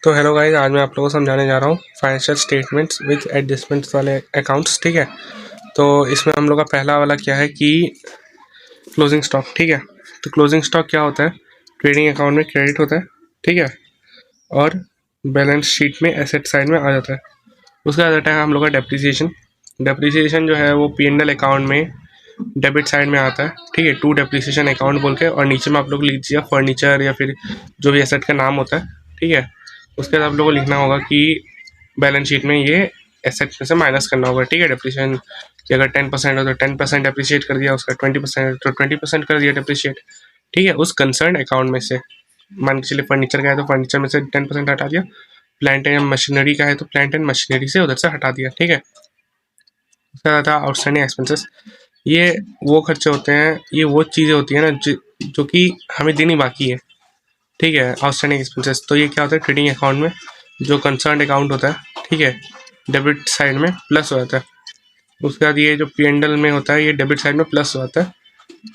तो hello guys, आज मैं आप लोगों को समझाने जा रहा हूँ फाइनेंशियल स्टेटमेंट्स विद एडजस्टमेंट्स वाले अकाउंट्स। ठीक है, तो इसमें हम लोग का पहला वाला क्या है कि क्लोजिंग स्टॉक। ठीक है, तो क्लोजिंग स्टॉक क्या होता है? ट्रेडिंग अकाउंट में क्रेडिट होता है, ठीक है, और बैलेंस शीट में एसेट साइड में आ जाता है। उसका आ जाता है हम लोग का डेप्रिसिएशन। डेप्रिसिएशन जो है वो P&L अकाउंट में डेबिट साइड में आता है, ठीक है, टू डेप्रिसिएशन अकाउंट बोल के, और नीचे में आप लोग लिख दीजिए फर्नीचर या फिर जो भी एसेट का नाम होता है, ठीक है। उसके बाद आप लोगों को लिखना होगा कि बैलेंस शीट में ये एसेट में से माइनस करना होगा, ठीक है। डेप्रिसिएशन कि अगर 10% हो तो 10% डेप्रिशिएट कर दिया, उसका 20% तो 20% कर दिया डेप्रिशिएट, ठीक है, उस कंसर्न अकाउंट में से। मान के चलिए फर्नीचर का है तो फर्नीचर में से 10% हटा दिया, प्लांट एंड मशीनरी का है तो प्लांट एंड मशीनरी से उधर से हटा दिया, ठीक है। उसका आता है आउटस्टैंडिंग एक्सपेंसेस। ये वो खर्चे होते हैं, ये वो चीज़ें होती है ना जो कि हमें देनी बाकी है, ठीक है, आउटस्टैंडिंग एक्सपेंसेस। तो ये क्या होता है? ट्रेडिंग अकाउंट में जो कंसर्न अकाउंट होता है, ठीक है, डेबिट साइड में प्लस हो जाता है। उसके बाद ये जो P&L में होता है ये डेबिट साइड में प्लस हो जाता है,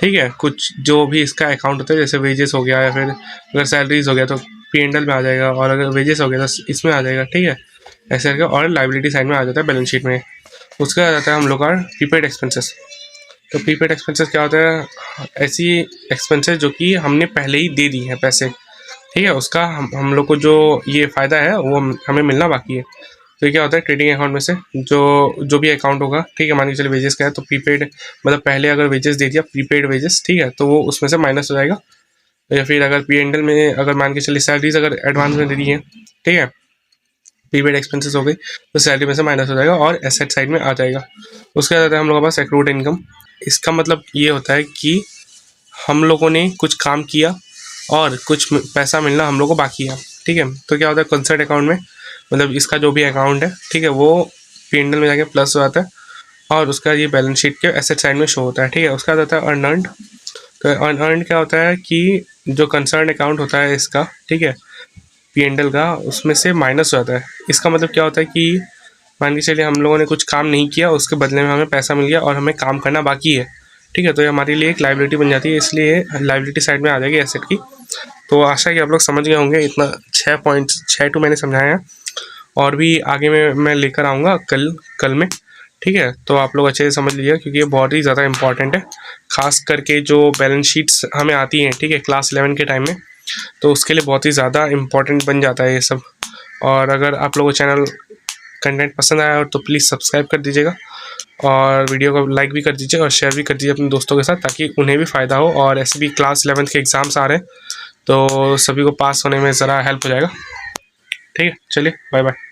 ठीक है। कुछ जो भी इसका अकाउंट होता है जैसे वेजेस हो गया या फिर अगर सैलरीज हो गया तो P&L में आ जाएगा, और अगर वेजेस हो गया तो इसमें आ जाएगा, ठीक है, ऐसे करके। और लाइबिलिटी साइड में आ जाता है बैलेंस शीट में। उसके बाद आ जाता है हम लोग का प्रीपेड एक्सपेंसेस। तो प्रीपेड एक्सपेंसेस क्या होता है? ऐसी एक्सपेंसेस जो कि हमने पहले ही दे दी हैं पैसे, ठीक है, उसका हम लोग को जो ये फ़ायदा है वो हमें मिलना बाकी है। तो ये क्या होता है? ट्रेडिंग अकाउंट में से जो भी अकाउंट होगा, ठीक है, मान के चलिए वेजेस का है तो प्रीपेड, मतलब पहले अगर वेजेस दे दिया प्रीपेड वेजेस, ठीक है, तो वो उसमें से माइनस हो जाएगा। या फिर अगर P&L में अगर मान के चलिए सैलरीज अगर एडवांस में दे दी है, ठीक है, प्रीपेड एक्सपेंसेस हो गई तो सैलरी में से माइनस हो जाएगा और एसेट साइड में आ जाएगा। उसके बाद हम लोगों के पास एक्रूड इनकम। इसका मतलब ये होता है कि हम लोगों ने कुछ काम किया और कुछ पैसा मिलना हम लोग को बाकी है, ठीक है। तो क्या होता है? कंसर्ट अकाउंट में, मतलब इसका जो भी अकाउंट है, ठीक है, वो P&L में जाके प्लस हो जाता है और उसका ये बैलेंस शीट के एसेट साइड में शो होता है, ठीक है। उसका आता है अनअर्न्ड। तो अनअर्न्ड क्या होता है कि जो कंसर्न अकाउंट होता है इसका, ठीक है, P&L का, उसमें से माइनस हो जाता है। इसका मतलब क्या होता है कि मान के चलिए हम लोगों ने कुछ काम नहीं किया, उसके बदले में हमें पैसा मिल गया और हमें काम करना बाकी है, ठीक है, तो ये हमारे लिए एक लाइबिलिटी बन जाती है, इसलिए लाइबिलिटी साइड में आ जाएगी एसेट की। तो आशा है कि आप लोग समझ गए होंगे। इतना 6 टू मैंने समझाया है, और भी आगे में मैं लेकर आऊँगा कल में, ठीक है। तो आप लोग अच्छे से समझ लीजिए क्योंकि ये बहुत ही ज़्यादा इंपॉर्टेंट है, खास करके जो बैलेंस शीट्स हमें आती हैं, ठीक है, क्लास 11 के टाइम में, तो उसके लिए बहुत ही ज़्यादा इंपॉर्टेंट बन जाता है ये सब। और अगर आप लोगों को चैनल कंटेंट पसंद आया तो प्लीज़ सब्सक्राइब कर दीजिएगा, और वीडियो को लाइक भी कर दीजिए और शेयर भी कर दीजिए अपने दोस्तों के साथ, ताकि उन्हें भी फ़ायदा हो। और ऐसे भी क्लास 11 के एग्ज़ाम्स आ रहे हैं तो सभी को पास होने में ज़रा हेल्प हो जाएगा, ठीक है। चलिए, बाय बाय।